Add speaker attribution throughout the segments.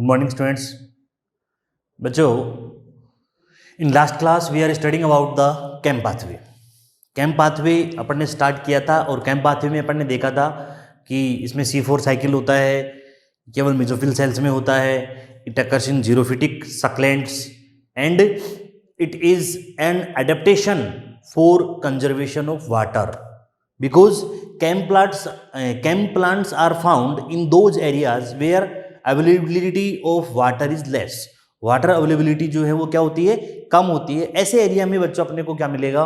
Speaker 1: Good morning students. बच्चों, in last class we are studying about the CAM pathway. CAM pathway अपन ने start किया था और कैम पाथवे में अपन ने देखा था कि इसमें C4 साइकिल होता है, केवल मेसोफिल सेल्स में होता है। It occurs in xerophytic succulents and it is an adaptation for conservation of water because chem plants are found in those areas where availability of water is less। Water availability जो है वो क्या होती है, कम होती है। ऐसे एरिया में बच्चों अपने को क्या मिलेगा,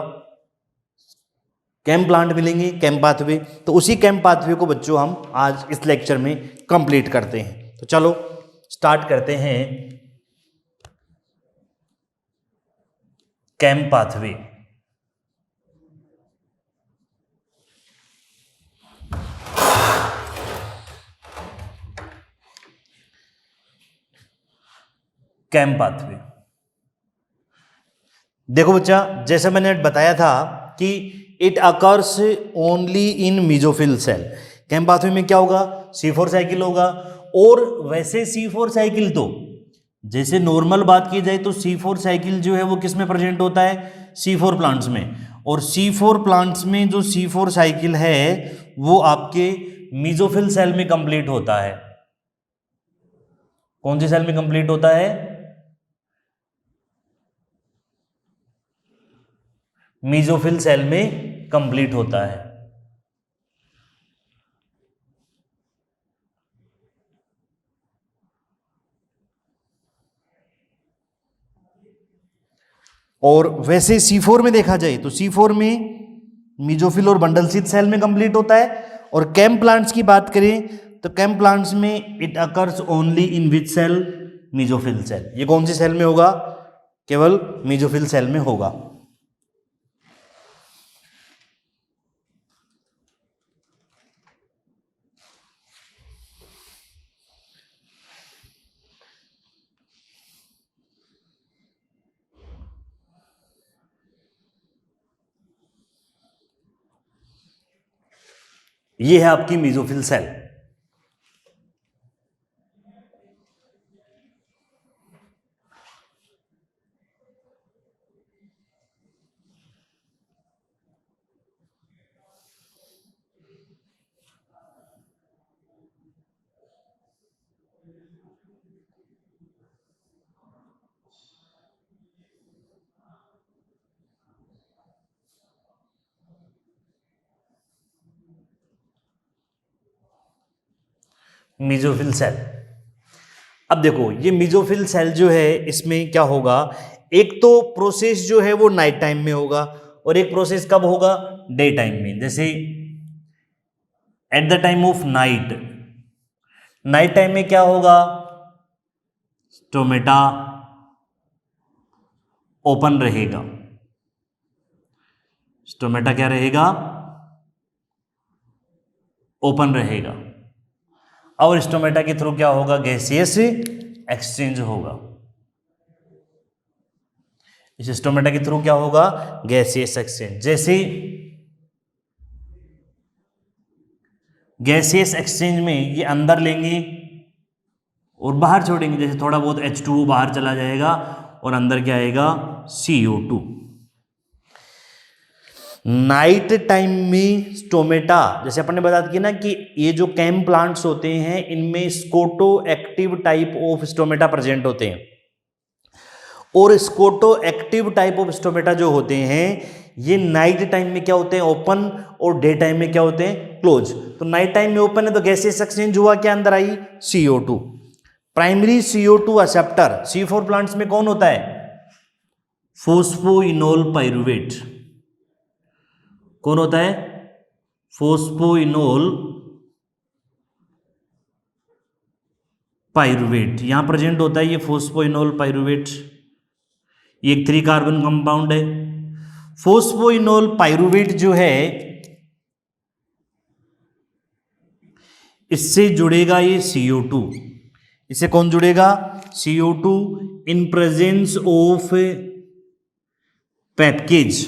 Speaker 1: कैम प्लांट मिलेंगे, कैम पाथवे। तो उसी कैम पाथवे को बच्चों हम आज इस लेक्चर में कंप्लीट करते हैं। तो चलो स्टार्ट करते हैं कैम पाथवे। कैम पाथवे देखो बच्चा, जैसे मैंने बताया था कि it occurs only in mesophyll cell. CAM pathway में क्या होगा, C4 साइकिल होगा। और वैसे C4 साइकिल तो जैसे नॉर्मल बात की जाए तो C4 साइकिल जो है वो किस में प्रेजेंट होता है, C4 प्लांट्स में। और C4 प्लांट्स में जो C4 साइकिल है वो आपके मेसोफिल सेल में कंप्लीट होता है। कौन सी सेल में कंप्लीट होता है, मेसोफिल सेल में कंप्लीट होता है। और वैसे C4 में देखा जाए तो C4 में मेसोफिल और बंडल शीथ सेल में कंप्लीट होता है। और कैम प्लांट्स की बात करें तो कैम प्लांट्स में it occurs only in which cell, mesophyll cell. ये कौन सी सेल में होगा, केवल मेसोफिल सेल में होगा। ये है आपकी मेसोफिल सेल। Mesophyll cell. अब देखो ये मेसोफिल सेल जो है इसमें क्या होगा, एक तो प्रोसेस जो है वो नाइट टाइम में होगा और एक प्रोसेस कब होगा, डे टाइम में। जैसे eight the time of night, night time में क्या होगा, स्टोमेटा ओपन रहेगा। स्टोमेटा क्या रहेगा, ओपन रहेगा। और स्टोमेटा के थ्रू क्या होगा, गैसियस एक्सचेंज होगा। इस स्टोमेटा के थ्रू क्या होगा, गैसियस एक्सचेंज। जैसे गैसियस एक्सचेंज में ये अंदर लेंगे और बाहर छोड़ेंगे। जैसे थोड़ा बहुत H2O बाहर चला जाएगा और अंदर क्या आएगा, CO2। नाइट टाइम में स्टोमेटा, जैसे अपन ने बता दिया ना कि ये जो कैम प्लांट्स होते हैं इनमें scoto active type of stomata present होते हैं। और scoto active type of stomata जो होते हैं ये नाइट टाइम में क्या होते हैं, ओपन, और डे टाइम में क्या होते हैं, क्लोज। तो नाइट टाइम में ओपन है तो गैसेस एक्सचेंज हुआ, क्या अंदर आई, CO2। Primary CO2 acceptor C4 plants में कौन होता है, फोस्फोइनोल पाइरुवेट। कौन होता है, फोस्फोइनोल पाइरुवेट। यहां प्रेजेंट होता है ये फोस्फोइनोल पाइरुवेट। ये एक 3 कार्बन कंपाउंड है। फोस्फोइनोल पाइरुवेट जो है इससे जुड़ेगा ये CO2। इससे कौन जुड़ेगा, CO2 इन प्रेजेंस ऑफ पेप्केज।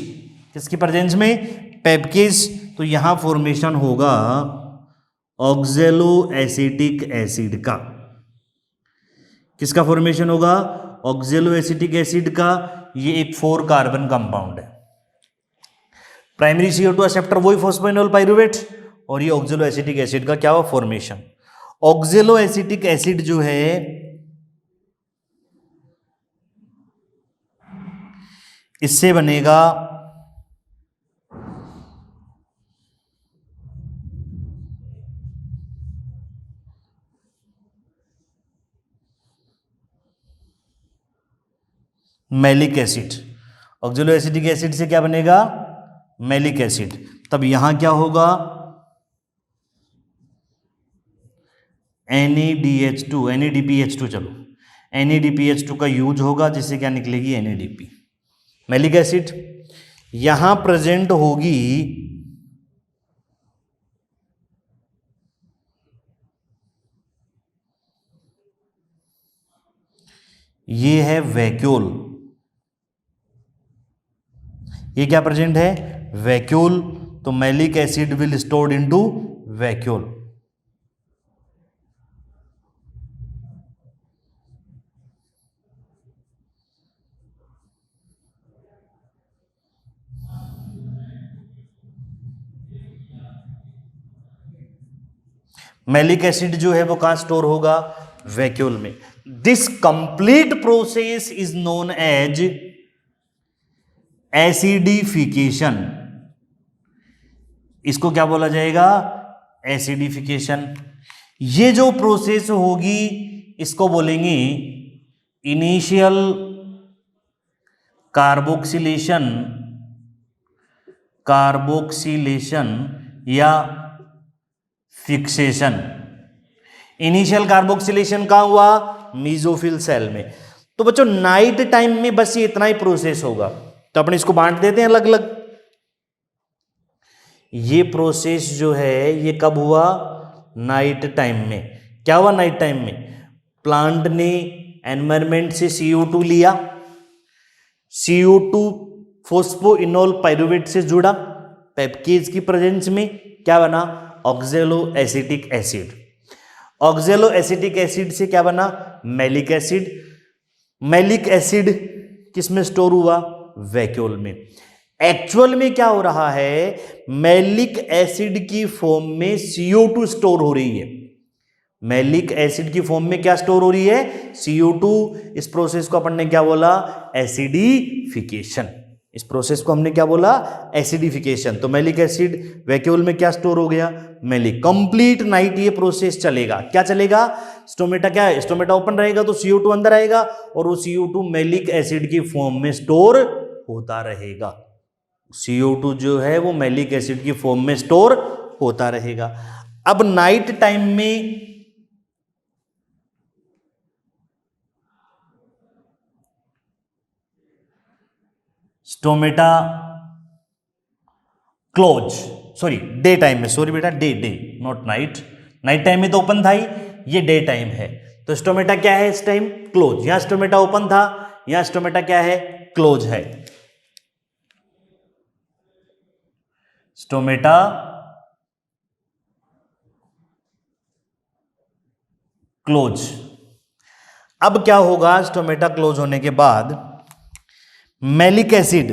Speaker 1: किसकी प्रेजेंस में, पेप्केज। तो यहां फॉर्मेशन होगा ऑक्जेलो एसिटिक एसिड का। किसका फॉर्मेशन होगा? ऑक्जेलो एसिटिक एसिड का। ये एक 4 कार्बन कंपाउंड है। प्राइमरी CO2 एक्सेप्टर वही फॉस्फोइनोल पाइरुवेट, और ये ऑक्जेलो एसिटिक एसिड का क्या हुआ? फॉर्मेशन। ऑक्जेलो एसिटिक एसिड जो है इससे बनेगा मैलिक एसिड। ऑक्जेलो एसिटिक एसिड से क्या बनेगा? Malic acid. तब यहां क्या होगा? NaDH2 NADPH2, चलो NADPH2 का यूज होगा, जिससे क्या निकलेगी? NADP। मैलिक एसिड यहां प्रेजेंट होगी ये है वैक्यूल। ये क्या प्रेजेंट है? वैक्यूल। तो malic acid will stored into vacuole. Malic acid जो है वो कहां स्टोर होगा? वैक्यूल में। This complete process is known as acidification. इसको क्या बोला जाएगा? एसिडिफिकेशन। ये जो प्रोसेस होगी इसको बोलेंगे इनिशियल कार्बोक्सिलेशन, कार्बोक्सिलेशन या फिक्सेशन। इनिशियल कार्बोक्सिलेशन कहां हुआ? मीजोफिल सेल में। तो बच्चों नाइट टाइम में बस ये इतना ही प्रोसेस होगा, तो अपन इसको बांट देते हैं अलग अलग। ये प्रोसेस जो है ये कब हुआ? नाइट टाइम में। क्या हुआ नाइट टाइम में? प्लांट ने एनवायरमेंट से CO2 लिया, CO2 फोस्फोइनोल पाइरुवेट से जुड़ा, पेप्केज की प्रेजेंस में क्या बना? ऑक्जेलो एसिटिक एसिड। ऑक्जेलो एसिटिक एसिड से क्या बना? Malic acid. मैलिक एसिड किस में स्टोर हुआ? वैक्यूल में। एक्चुअल में क्या हो रहा है? मैलिक एसिड की फॉर्म में CO2 स्टोर हो रही है। मैलिक एसिड की फॉर्म में क्या स्टोर हो रही है? CO2। इस प्रोसेस को अपन ने क्या बोला? एसिडिफिकेशन। इस प्रोसेस को हमने क्या बोला? एसिडिफिकेशन। तो मैलिक एसिड वैक्यूल में क्या स्टोर हो गया? मैलिक। कंप्लीट नाइट ये प्रोसेस चलेगा। क्या चलेगा? स्टोमेटा क्या है? स्टोमेटा ओपन रहेगा तो CO2 अंदर आएगा और वो CO2 मैलिक एसिड की फॉर्म में स्टोर होता रहेगा। CO2 जो है वो मैलिक एसिड की फॉर्म में स्टोर होता रहेगा। अब नाइट टाइम में stomata close, sorry day time में, सॉरी बेटा day day not night. Night time में तो ओपन था ही, ये डे टाइम है। तो स्टोमेटा क्या है इस टाइम? क्लोज। यहां स्टोमेटा ओपन था, यहां स्टोमेटा क्या है? क्लोज है। Stomata close. अब क्या होगा? स्टोमेटा क्लोज होने के बाद मैलिक एसिड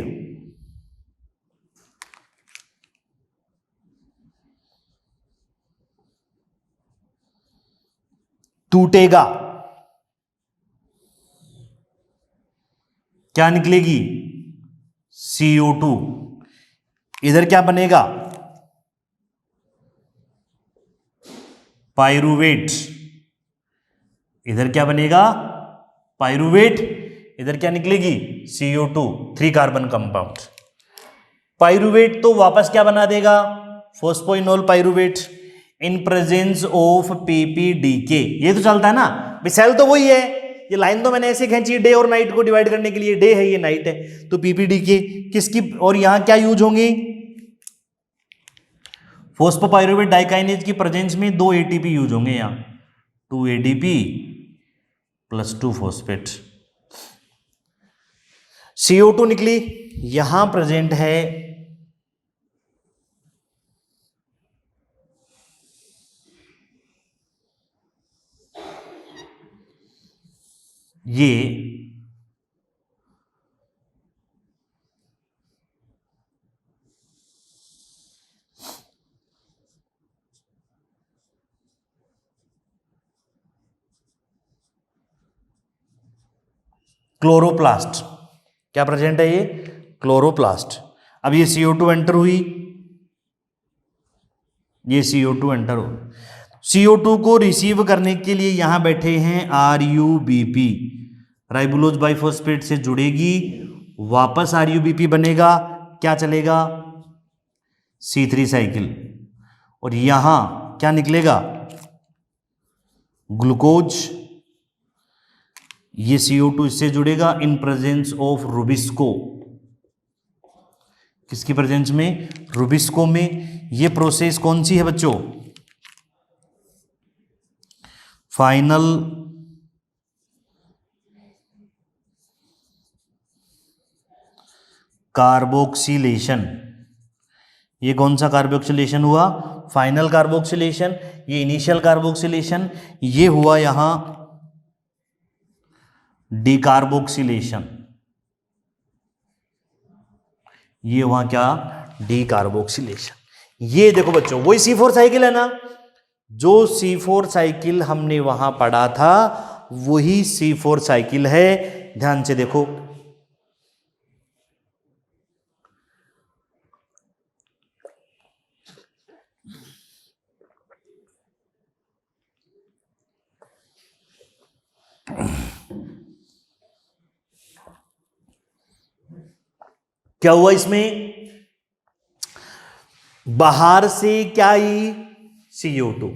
Speaker 1: टूटेगा, क्या निकलेगी? CO2। इधर क्या बनेगा? पाइरुवेट। इधर क्या बनेगा? पाइरुवेट। इधर क्या निकलेगी? CO2, 3 carbon compound. पाइरुवेट तो वापस क्या बना देगा? Phosphoenol pyruvate in presence of PPDK। ये तो चलता है ना भाई, सेल तो वही है। ये लाइन तो मैंने ऐसे खींची, डे और नाइट को डिवाइड करने के लिए। डे है, ये नाइट है, तो PPDK किसकी? और यहां क्या यूज होंगी? फोस्फोपाइरुवेट डाइकाइनेज की प्रेजेंस में 2 ATP यूज होंगे यहां, 2 ADP प्लस 2 फॉस्फेट। CO2 निकली, यहां प्रेजेंट है ये क्लोरोप्लास्ट, क्या प्रेजेंट है ये? क्लोरोप्लास्ट। अब ये CO2 एंटर हुई, ये CO2 एंटर हो, CO2 को रिसीव करने के लिए यहां बैठे हैं RUBP, राइबोलोज बाइफॉस्फेट से जुड़ेगी, वापस RUBP बनेगा, क्या चलेगा? C3 साइकिल, और यहां क्या निकलेगा? ग्लूकोज। ये CO2 इससे जुड़ेगा इन प्रेजेंस ऑफ रुबिस्को, किसकी प्रेजेंस में? रुबिस्को में। ये प्रोसेस कौन सी है बच्चों? Final carboxylation. ये कौन सा कार्बोक्सिलेशन हुआ? Final carboxylation. ये इनिशियल कार्बोक्सिलेशन, ये हुआ यहां डीकार्बोक्सिलेशन, ये वहां क्या? डीकार्बोक्सिलेशन। ये देखो बच्चों वही C4 साइकिल है ना, जो C4 साइकिल हमने वहां पढ़ा था वही C4 साइकिल है। ध्यान से देखो, क्या हुआ इसमें? बाहर से क्या आई? CO2।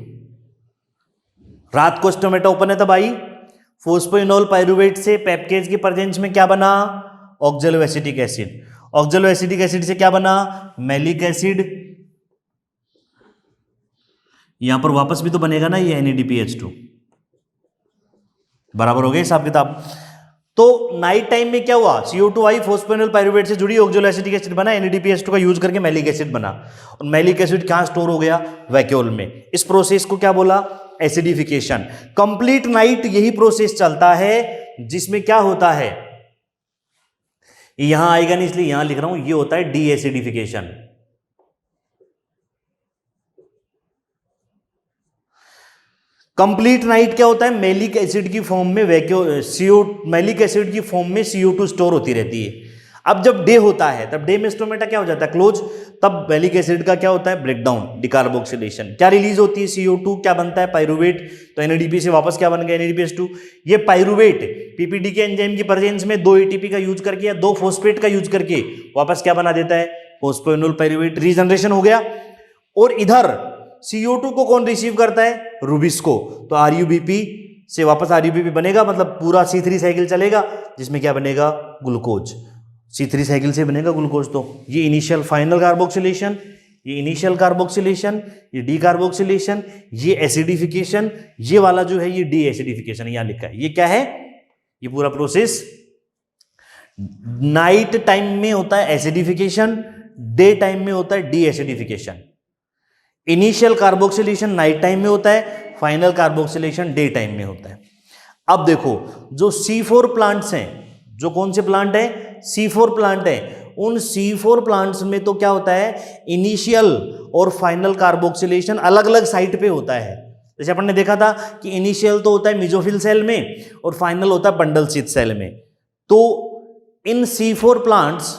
Speaker 1: रात को स्टोमेटा ओपन है तब आई। फोस्फोइनोल पाइरुवेट से पेप्टेज की प्रेजेंस में क्या बना? ऑक्जेलो एसिटिक एसिड। ऑक्जेलो एसिटिक एसिड से क्या बना? Malic acid. यहां पर वापस भी तो बनेगा ना ये NADPH2, बराबर हो गया हिसाब किताब। तो नाइट टाइम में क्या हुआ? CO2 आई, फोस्फोइनोल पाइरुवेट से जुड़ी, ऑक्जेलो एसिटिक एसिड बना, NADPH2 का यूज करके मैलिक एसिड बना, और मैलिक एसिड कहां स्टोर हो गया? वैक्यूल में। इस प्रोसेस को क्या बोला? एसिडिफिकेशन। कंप्लीट नाइट यही प्रोसेस चलता है, जिसमें क्या होता है? यहां आएगा नहीं इसलिए यहां लिख रहा हूं, ये होता है डी एसिडिफिकेशन। कंप्लीट नाइट क्या होता है? मैलिक एसिड की फॉर्म में मैलिक एसिड की फॉर्म में CO2 स्टोर होती रहती है। अब जब डे होता है तब डे में स्टोमेटा क्या हो जाता है? क्लोज। तब मैलिक एसिड का क्या होता है? Breakdown, decarboxylation. क्या रिलीज होती है? CO2। क्या बनता है? पाइरुवेट। तो NADP से वापस क्या बन गया? NADPH2। ये पाइरुवेट PPD के एंजाइम की प्रेजेंस में 2 ATP का यूज करके या 2 फॉस्फेट का यूज करके वापस क्या बना देता है? Phosphoenol pyruvate. रीजनरेशन हो गया। और इधर CO2 को कौन रिसीव करता है? रुबिस्को। तो RUBP से वापस RUBP बनेगा, मतलब पूरा C3 साइकिल चलेगा, जिसमें क्या बनेगा? ग्लूकोज। C3 साइकिल से बनेगा ग्लूकोज। तो ये इनिशियल फाइनल कार्बोक्सिलेशन, ये इनिशियल कार्बोक्सिलेशन, ये डीकार्बोक्सिलेशन, ये एसिडिफिकेशन, ये वाला जो है ये डी एसिडिफिकेशन यहां लिखा है। ये क्या है? ये पूरा प्रोसेस नाइट टाइम में होता है एसिडिफिकेशन, डे टाइम में होता है D acidification. Initial carboxylation night time में होता है, फाइनल कार्बोक्सिलेशन डे टाइम में होता है। अब देखो जो C4 प्लांट्स हैं, जो कौन से प्लांट है? C4 प्लांट है। उन C4 प्लांट्स में तो क्या होता है? इनिशियल और फाइनल कार्बोक्सिलेशन अलग अलग साइट पे होता है। जैसे अपन ने देखा था कि इनिशियल तो होता है मेसोफिल सेल में और फाइनल होता है बंडल शीथ सेल में। तो in C4 plants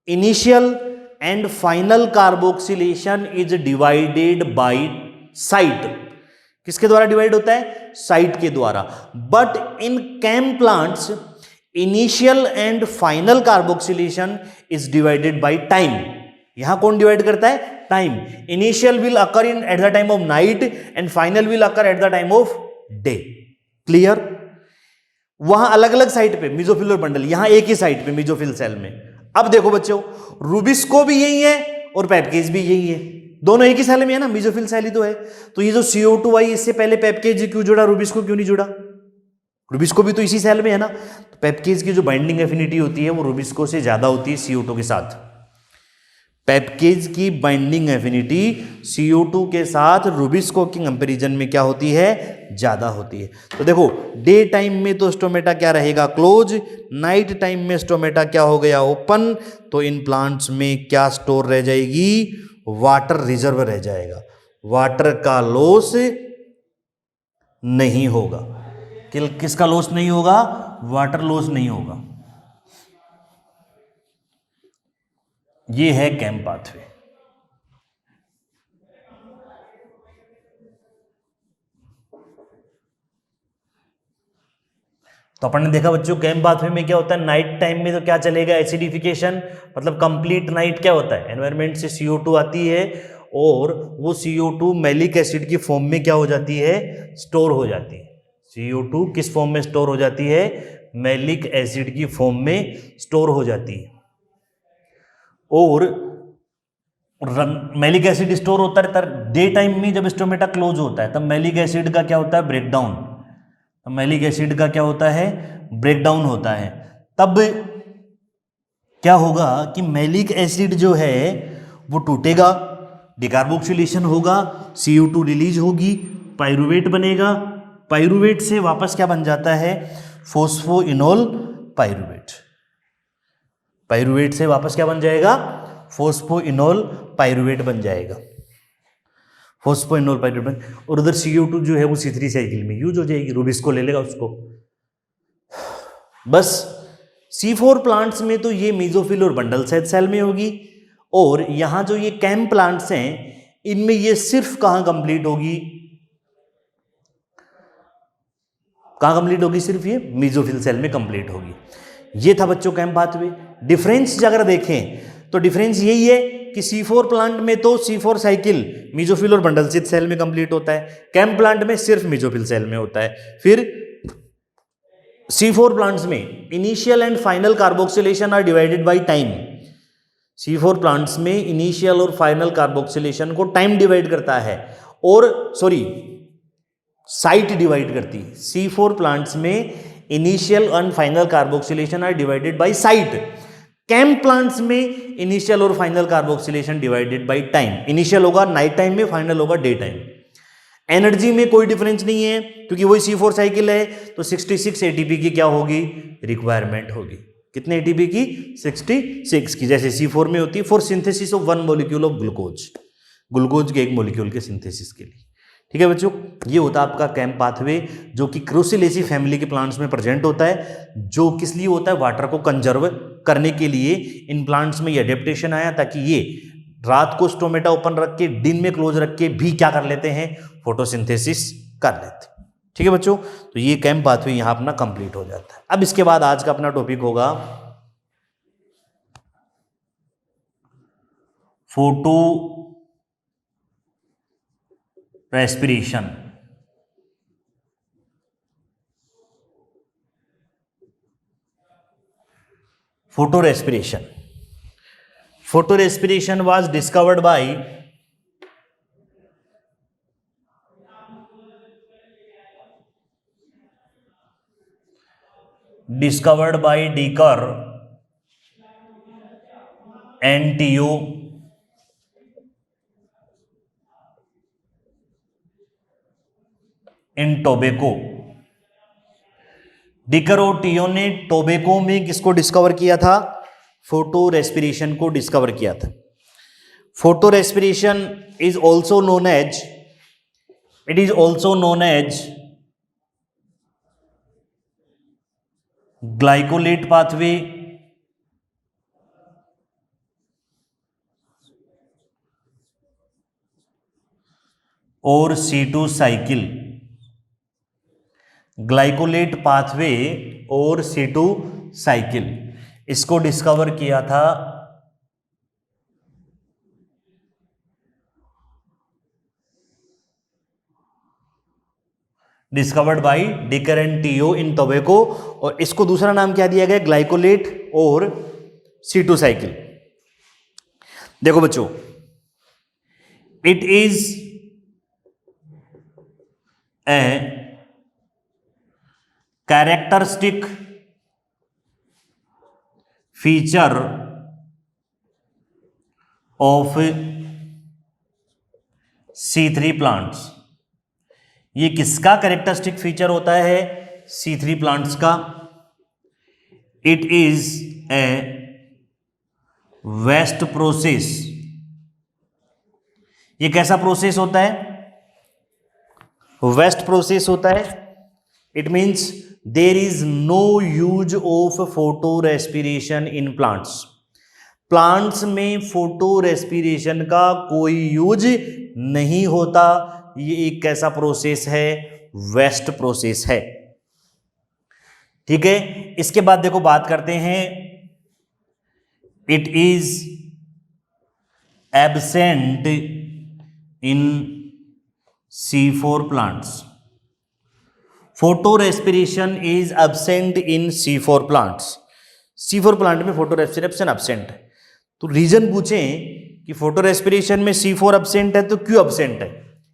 Speaker 1: initial and final carboxylation is divided by site. किसके द्वारा डिवाइड होता है? साइट के द्वारा। But in CAM plants initial and final carboxylation is divided by time. यहां कौन डिवाइड करता है? Time. Initial will occur in at the time of night and final will occur at the time of day. Clear? वहां अलग अलग site पे mesophyll और bundle, यहां एक ही साइट पे मेसोफिल सेल में। अब देखो बच्चों, रुबिस्को भी यही है और पेप्केज भी यही है, दोनों एक ही सेल में है ना, मेसोफिल सेल ही तो है। तो ये जो CO2 आई, इससे पहले पेप्केज क्यों जुड़ा, रुबिस्को क्यों नहीं जुड़ा? रुबिस्को भी तो इसी सेल में है ना। तो पेप्केज की जो बाइंडिंग एफिनिटी होती है वो रुबिस्को से ज्यादा होती है CO2 के साथ। पेप्केज की बाइंडिंग एफिनिटी CO2 के साथ रुबिस्को के कंपेरिजन में क्या होती है, ज्यादा होती है। तो देखो डे टाइम में तो स्टोमेटा क्या रहेगा, क्लोज, नाइट टाइम में स्टोमेटा क्या हो गया, ओपन। तो इन प्लांट्स में क्या स्टोर रह जाएगी, वाटर रिजर्व रह जाएगा, वाटर का लॉस नहीं होगा। किसका लॉस नहीं होगा, वाटर लॉस नहीं होगा। ये है कैम पाथवे। तो अपन ने देखा बच्चों कैम पाथवे में क्या होता है, नाइट टाइम में तो क्या चलेगा, एसिडिफिकेशन, मतलब कंप्लीट नाइट क्या होता है, एनवायरनमेंट से CO2 आती है और वो CO2 मैलिक एसिड की फॉर्म में क्या हो जाती है, स्टोर हो जाती है। CO2 किस फॉर्म में स्टोर हो जाती है, मैलिक एसिड की फॉर्म में स्टोर हो जाती है। और मैलिक एसिड स्टोर होता रहता है डे टाइम में, जब स्टोमेटा क्लोज होता है तब मैलिक एसिड का क्या होता है, ब्रेकडाउन। तो मैलिक एसिड का क्या होता है, ब्रेकडाउन होता है। तब क्या होगा कि मैलिक एसिड जो है वो टूटेगा, डिकार्बोक्सिलेशन होगा, CO2 रिलीज होगी, पाइरुवेट बनेगा, पाइरुवेट से वापस क्या बन जाता है, फोस्फोइनोल पाइरुवेट। पाइरुवेट से वापस क्या बन जाएगा, फोस्फोइनोल पाइरुवेट बन जाएगा, फोस्फोइनोल पाइरुवेट। और उधर CO2 जो है वो C3 साइकिल में यूज हो जाएगी, रुबिस्को ले लेगा उसको। बस C4 प्लांट्स में तो ये मेसोफिल और बंडल सेल में होगी, और यहां जो ये कैम प्लांट्स हैं इनमें ये सिर्फ कहां कंप्लीट होगी, कहां कंप्लीट होगी, सिर्फ ये मेसोफिल सेल में कंप्लीट होगी। ये था बच्चों कैम पाथवे। डिफरेंस अगर देखें तो डिफरेंस यही है कि C4 प्लांट में तो C4 साइकिल मेसोफिल और बंडल सेल में कंप्लीट होता है, कैम प्लांट में सिर्फ मेसोफिल सेल में होता है। फिर C4 प्लांट्स में initial and final carboxylation are divided by time. C4 plants में इनिशियल और फाइनल कार्बोक्सिलेशन को टाइम डिवाइड करता है, और साइट डिवाइड करती है। C4 प्लांट्स में initial and final carboxylation are divided by site, CAM plants में इनिशियल और final carboxylation divided by time. Initial होगा नाइट टाइम में, फाइनल होगा डे टाइम। एनर्जी में कोई डिफरेंस नहीं है क्योंकि वही C4 साइकिल है, तो 66 ATP की क्या होगी, रिक्वायरमेंट होगी। कितने ATP की, 66 की, जैसे C4 में होती है for synthesis of 1 molecule of glucose, glucose के एक मॉलिक्यूल के सिंथेसिस के लिए। ठीक है बच्चों, ये होता है आपका कैम पाथवे, जो कि क्रूसिलेसी फैमिली के प्लांट्स में प्रेजेंट होता है, जो किस लिए होता है, वाटर को कंजर्व करने के लिए इन प्लांट्स में ये अडेप्टेशन आया, ताकि ये रात को स्टोमेटा ओपन रख के दिन में क्लोज रख के भी क्या कर लेते हैं, फोटोसिंथेसिस कर लेते हैं। ठीक है बच्चों, तो ये कैम पाथवे यहां अपना कंप्लीट हो जाता है। अब इसके बाद आज का अपना टॉपिक होगा photorespiration. Photorespiration, photorespiration was discovered by Decker and Tio in tobacco. Decker और टियो ने टोबैको में किसको डिस्कवर किया था, फोटो रेस्पिरेशन को डिस्कवर किया था। Photo respiration is also known as, it is also known as glycolate pathway और C2 साइकिल। ग्लाइकोलेट पाथवे और C2 साइकिल, इसको डिस्कवर किया था डिस्कवर्ड बाय डिकर एंड टियो इन टोबैको, और इसको दूसरा नाम क्या दिया गया, ग्लाइकोलेट और C2 साइकिल। देखो बच्चों, it is a characteristic feature of C3 plants. ये किसका कैरेक्टरिस्टिक फीचर होता है? C3 प्लांट्स का। It is a waste process. ये कैसा प्रोसेस होता है? वेस्ट प्रोसेस होता है। It means there is no use of photo respiration in plants. Plants में फोटो रेस्पिरेशन का कोई यूज नहीं होता। ये एक कैसा प्रोसेस है? वेस्ट प्रोसेस है। ठीक है, इसके बाद देखो बात करते हैं, it is absent in C4 plants. Photo respiration is absent in C4 plants. C4 plant में फोटो रेस्पिरेशन एब्सेंट है। तो रीजन पूछें कि फोटो रेस्पिरेशन में C4 एब्सेंट है तो क्यों एब्सेंट है,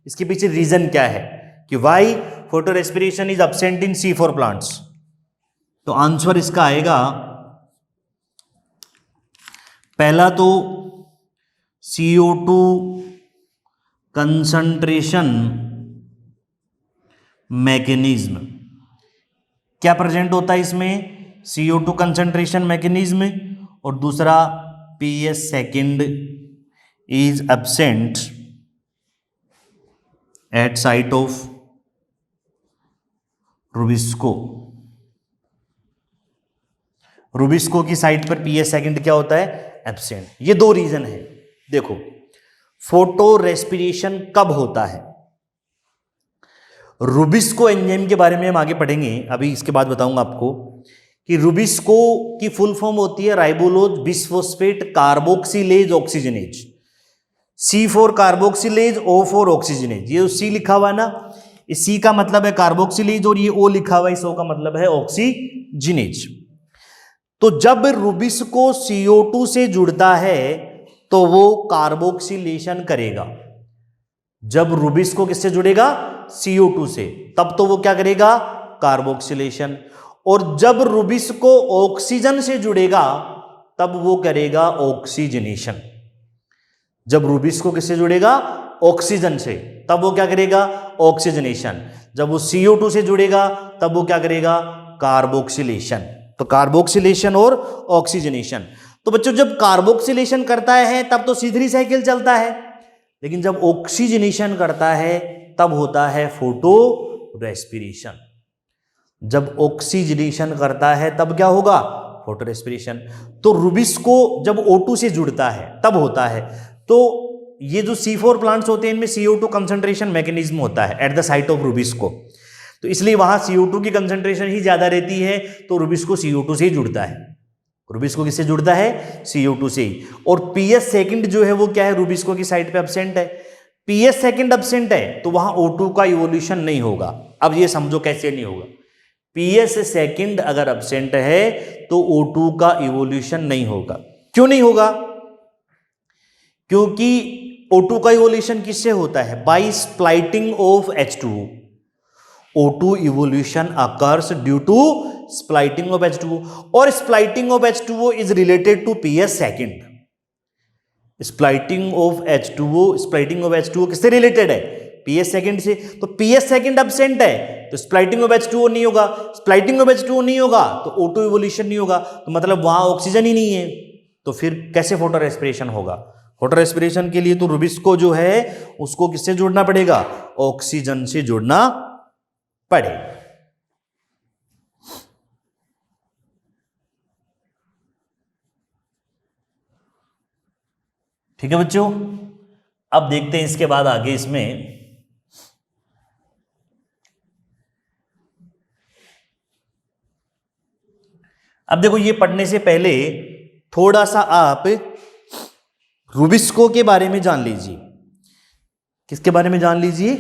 Speaker 1: इसके पीछे रीजन क्या है कि why photo respiration is absent in C4 plants. तो आंसर इसका आएगा, पहला तो CO2 कंसंट्रेशन मैकेनिज्म। क्या प्रेजेंट होता है इसमें? CO2 concentration mechanism. और दूसरा PS second is absent at site of rubisco. Rubisco की साइट पर PS सेकंड क्या होता है? एब्सेंट। ये दो रीजन है। देखो, फोटो रेस्पिरेशन कब होता है? रुबिस्को एंजाइम के बारे में हम आगे पढ़ेंगे, अभी इसके बाद बताऊंगा आपको कि रुबिस्को की फुल फॉर्म होती है राइबोलोज bisphosphate carboxylase oxygenase. C4 carboxylase, O4 oxygenase. ये C लिखा हुआ है ना, इस C का मतलब है कार्बोक्सिलेज और ये O लिखा हुआ है, इस O का मतलब है ऑक्सीजनेज। तो जब रुबिस्को CO2 से जुड़ता है तो वो कार्बोक्सिलेशन करेगा। जब रुबिस्को किससे जुड़ेगा? CO2 से, तब तो वो क्या करेगा? कार्बोक्सिलेशन। और जब रुबिस्को ऑक्सीजन से जुड़ेगा तब वो करेगा ऑक्सीजनेशन। जब रुबिस्को किससे जुड़ेगा? ऑक्सीजन से, तब वो क्या करेगा? ऑक्सीजनेशन। जब वो CO2 से जुड़ेगा तब वो क्या करेगा? कार्बोक्सिलेशन। तो कार्बोक्सिलेशन और ऑक्सीजनेशन। तो बच्चों जब कार्बोक्सिलेशन करता है तब तो C3 साइकिल चलता है, लेकिन जब ऑक्सीजनेशन करता है तब होता है फोटो रेस्पिरेशन। जब ऑक्सीजनेशन करता है तब क्या होगा? Photo respiration. तो रुबिस्को जब O2 से जुड़ता है तब होता है। तो ये जो C4 प्लांट्स होते हैं इनमें CO2 कंसंट्रेशन मैकेनिज्म होता है at the site of Rubisco, तो इसलिए वहां CO2 की कंसंट्रेशन ही ज्यादा रहती है, तो रुबिस्को CO2 से ही जुड़ता है। रुबिस्को किससे जुड़ता है? CO2 से ही। और PS सेकंड जो है वो क्या है? रुबिस्को की साइट पे एब्सेंट है। PS सेकंड एब्सेंट है तो वहां O2 का इवोल्यूशन नहीं होगा। अब ये समझो कैसे नहीं होगा। PS सेकंड अगर एब्सेंट है तो O2 का इवोल्यूशन नहीं होगा। क्यों नहीं होगा? क्योंकि O2 का इवोल्यूशन किससे होता है? By splitting of H2O। O2 evolution occurs due to splitting of H2O, और splitting of H2O is related to PS second. Splitting of H2O किससे रिलेटेड है? PS सेकंड से। तो PS सेकंड एब्सेंट है तो स्प्लाइटिंग ऑफ H2O नहीं होगा। स्प्लाइटिंग of H2O नहीं होगा तो O2 इवोल्यूशन नहीं होगा, तो मतलब वहां ऑक्सीजन ही नहीं है, तो फिर कैसे फोटो रेस्पिरेशन होगा? फोटो रेस्पिरेशन के लिए तो रुबिस्को जो है उसको किससे जोड़ना पड़ेगा? ऑक्सीजन से जोड़ना पड़ेगा। ठीक है बच्चों, अब देखते हैं इसके बाद आगे इसमें अब देखो, ये पढ़ने से पहले थोड़ा सा आप रुबिस्को के बारे में जान लीजिए। किसके बारे में जान लीजिए?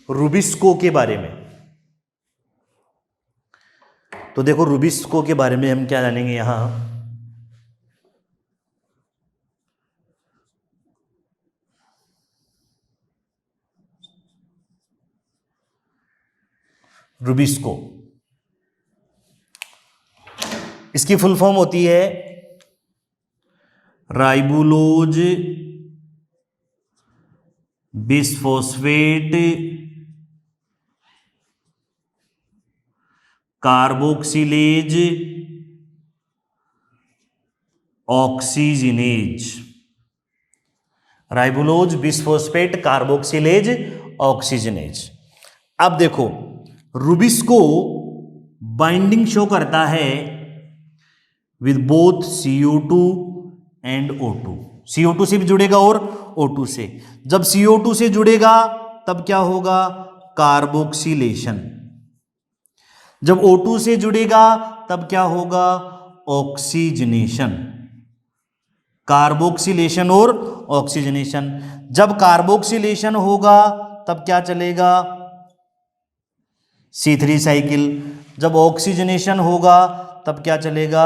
Speaker 1: रुबिस्को के बारे में। तो देखो रुबिस्को के बारे में हम क्या जानेंगे यहां। रुबिस्को, इसकी फुल फॉर्म होती है राइबोलोज bisphosphate carboxylase oxygenase, राइबोलोज bisphosphate carboxylase oxygenase. अब देखो रुबिस्को बाइंडिंग शो करता है with both CO2 and O2। CO2 से भी जुड़ेगा और O2 से। जब CO2 से जुड़ेगा तब क्या होगा? कार्बोक्सिलेशन। जब O2 से जुड़ेगा तब क्या होगा? ऑक्सीजनेशन। कार्बोक्सिलेशन और ऑक्सीजनेशन। जब कार्बोक्सिलेशन होगा तब क्या चलेगा? C3 cycle. जब ऑक्सीजनेशन होगा तब क्या चलेगा?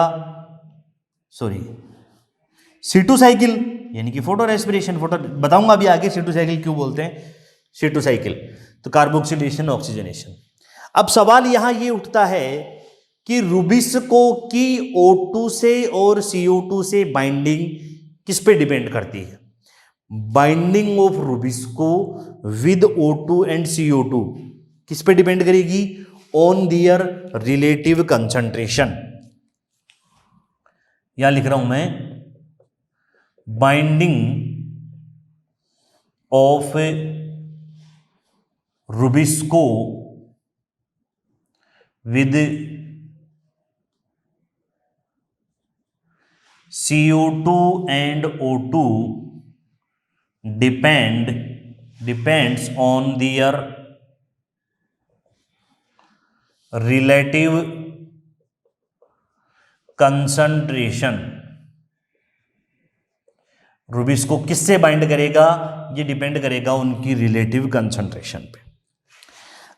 Speaker 1: C2 साइकिल, यानी कि फोटो रेस्पिरेशन। फोटो बताऊंगा अभी आगे C2 साइकिल क्यों बोलते हैं C2 साइकिल। तो कार्बोक्सिलेशन ऑक्सीजनेशन। अब सवाल यहां ये उठता है कि रुबिस्को की O2 से और CO2 से बाइंडिंग किस पे डिपेंड करती है? Binding of rubisco with O2 and CO2 किस पे डिपेंड करेगी? On their relative concentration. यहां लिख रहा हूं मैं, binding of rubisco with CO2 and O2 depends on their relative concentration। Rubisco किससे बाइंड करेगा? ये डिपेंड करेगा उनकी रिलेटिव कंसंट्रेशन पे।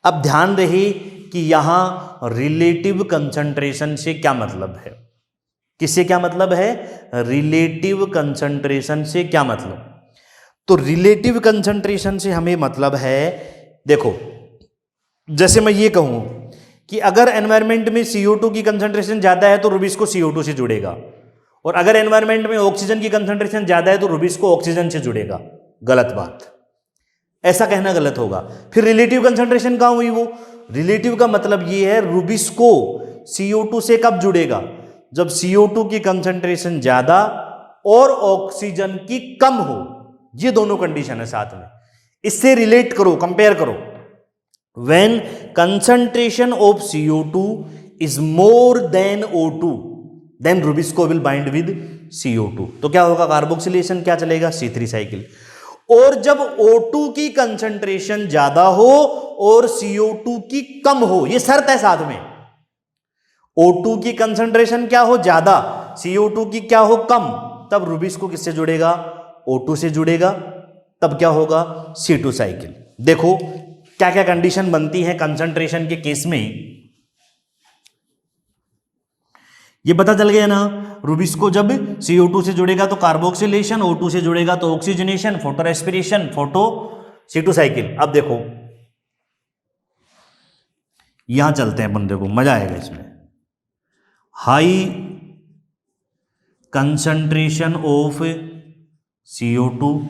Speaker 1: अब ध्यान रहे कि यहां रिलेटिव कंसंट्रेशन से क्या मतलब है? किससे क्या मतलब है? रिलेटिव कंसंट्रेशन से क्या मतलब? तो रिलेटिव कंसंट्रेशन से हमें मतलब है, देखो जैसे मैं ये कहूं कि अगर एनवायरनमेंट में CO2 की कंसंट्रेशन ज्यादा है तो रुबिस्को CO2 से जुड़ेगा, और अगर एनवायरनमेंट में ऑक्सीजन की कंसंट्रेशन ज्यादा है तो रुबिस्को ऑक्सीजन से जुड़ेगा। गलत बात, ऐसा कहना गलत होगा। फिर रिलेटिव कंसंट्रेशन कहां हुई? वो रिलेटिव का मतलब ये है रुबिस्को CO2 से कब जुड़ेगा? जब CO2 की कंसंट्रेशन ज्यादा और ऑक्सीजन की कम हो। ये दोनों कंडीशन है साथ में। इससे रिलेट करो, कंपेयर करो। When concentration of CO2 is more than O2 then rubisco will bind with CO2। तो क्या होगा? कार्बोक्सिलेशन। क्या चलेगा? C3 cycle. और जब O2 की कंसंट्रेशन ज्यादा हो और CO2 की कम हो, यह शर्त है साथ में। O2 की कंसंट्रेशन क्या हो? ज्यादा, CO2 की क्या हो? कम, तब रुबिस्को किससे जुड़ेगा? O2 से जुड़ेगा। तब क्या होगा? C2 cycle. देखो क्या क्या कंडीशन बनती है कंसंट्रेशन के केस में, ये पता चल गया ना। रुबिस्को जब CO2 से जुड़ेगा तो कार्बोक्सिलेशन, O2 से जुड़ेगा तो oxygenation, photo respiration, photo C2 cycle. अब देखो यहां चलते हैं अपन, देखो मजा आएगा इसमें। High concentration of CO2,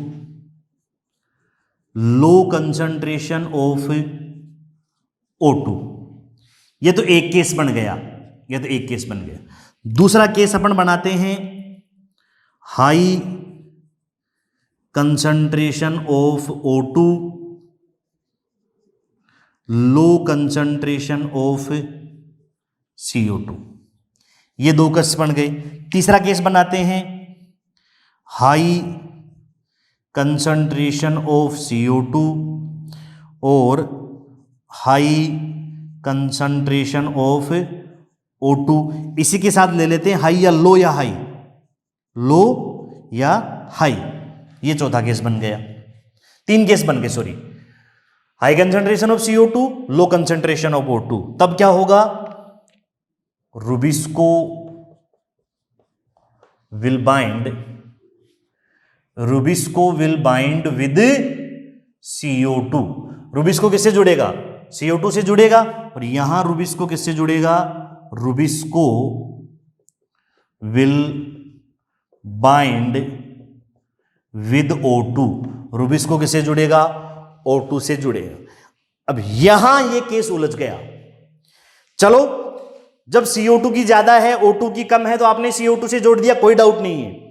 Speaker 1: low concentration of O2। ये तो एक केस बन गया, ये तो एक केस बन गया। दूसरा केस अपन बनाते हैं, high concentration of O2, low concentration of CO2। ये दो केस बन गए। तीसरा केस बनाते हैं, हाई कंसंट्रेशन ऑफ CO2 और हाई कंसंट्रेशन ऑफ O2। इसी के साथ ले लेते हैं हाई या लो या हाई, लो या हाई। ये चौथा केस बन गया। तीन केस बन गए, sorry. High concentration of CO2, low concentration of O2। तब क्या होगा? Rubisco will bind with CO2। Rubisco किससे जुड़ेगा? CO2 से जुड़ेगा। और यहां रुबिस्को किससे जुड़ेगा? Rubisco will bind with O2, Rubisco किससे जुड़ेगा? O2 से जुड़ेगा। अब यहां ये केस उलझ गया। चलो, जब CO2 की ज्यादा है O2 की कम है तो आपने CO2 से जोड़ दिया, कोई डाउट नहीं है।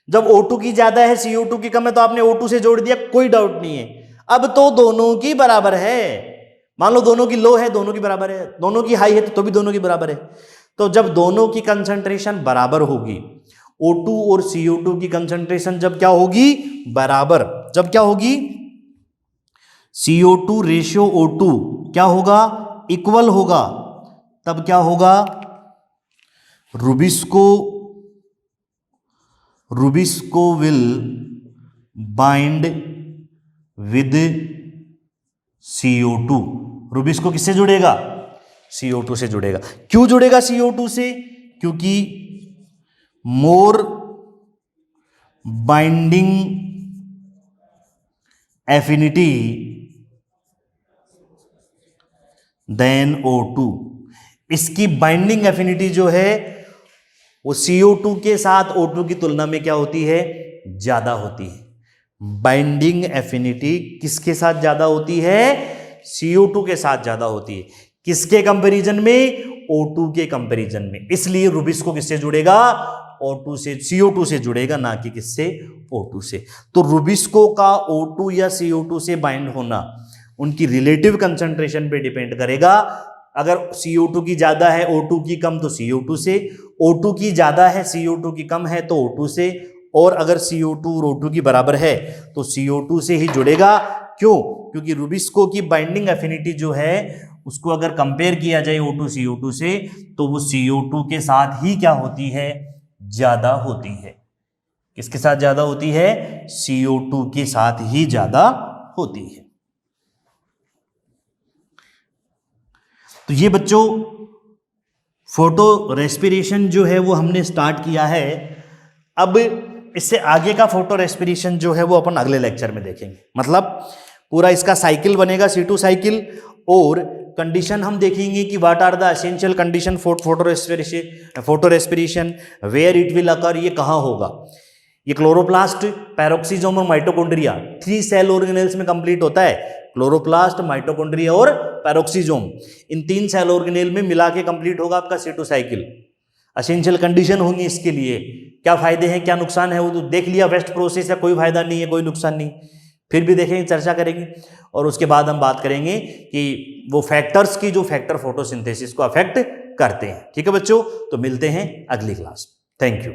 Speaker 1: जब O2 की ज्यादा है CO2 की कम है तो आपने O2 से जोड़ दिया, कोई डाउट नहीं है। अब तो दोनों की बराबर है। मान लो दोनों की लो है, दोनों की बराबर है, दोनों की हाई है तो भी दोनों की बराबर है। तो जब दोनों की कंसंट्रेशन बराबर होगी, O2 और CO2 की कंसंट्रेशन जब क्या होगी? बराबर। जब क्या होगी? CO2 रेशियो O2 क्या होगा? इक्वल होगा। तब क्या होगा? Rubisco will bind with CO2। Rubisco किससे जुड़ेगा? CO2 से जुड़ेगा। क्यों जुड़ेगा CO2 से? क्योंकि मोर बाइंडिंग एफिनिटी देन O2। इसकी बाइंडिंग एफिनिटी जो है वो CO2 के साथ O2 की तुलना में क्या होती है? ज्यादा होती है। बाइंडिंग एफिनिटी किसके साथ ज्यादा होती है? CO2 के साथ ज्यादा होती है। किसके कंपैरिजन में? O2 के कंपैरिजन में। इसलिए रुबिस्को किससे जुड़ेगा? O2 से, CO2 से जुड़ेगा, ना कि किससे? O2 से। तो रुबिस्को का O2 या CO2 से बाइंड होना उनकी रिलेटिव कंसंट्रेशन पे डिपेंड करेगा। अगर CO2 की ज्यादा है O2 की कम तो CO2 से, O2 की ज्यादा है CO2 की कम है तो O2 से, और अगर CO2 और O2 की बराबर है तो CO2 से ही जुड़ेगा। क्यों? क्योंकि रुबिस्को की बाइंडिंग एफिनिटी जो है उसको अगर कंपेयर किया जाए O2 CO2 से तो वो CO2 के साथ ही क्या होती है? ज्यादा होती है। किसके साथ ज्यादा होती है? CO2 के साथ ही ज्यादा होती है। तो ये बच्चों फोटो रेस्पिरेशन जो है वो हमने स्टार्ट किया है। अब इससे आगे का फोटो रेस्पिरेशन जो है वो अपन अगले लेक्चर में देखेंगे। मतलब पूरा इसका साइकिल बनेगा, C2 साइकिल, और कंडीशन हम देखेंगे कि what are the essential condition for photo respiration, where it will occur, ये कहाँ होगा। ये क्लोरोप्लास्ट, पैरोक्सीजोम और माइटोकॉन्ड्रिया 3 सेल ऑर्गेनेल्स में कंप्लीट होता है। क्लोरोप्लास्ट, माइटोकॉन्ड्रिया और पैरोक्सीजोम, इन 3 सेल ऑर्गेनेल में मिला के कंप्लीट होगा आपका C2 साइकिल। एसेंशियल कंडीशन होंगी इसके लिए, क्या फायदे हैं क्या नुकसान है वो तो देख लिया। वेस्ट प्रोसेस है, कोई फायदा नहीं है, कोई नुकसान नहीं, फिर भी देखेंगे, चर्चा करेंगे। और उसके बाद हम बात करेंगे कि वो फैक्टर्स की जो फैक्टर फोटोसिंथेसिस को अफेक्ट करते हैं। ठीक है बच्चों, तो मिलते हैं अगली क्लास। Thank you.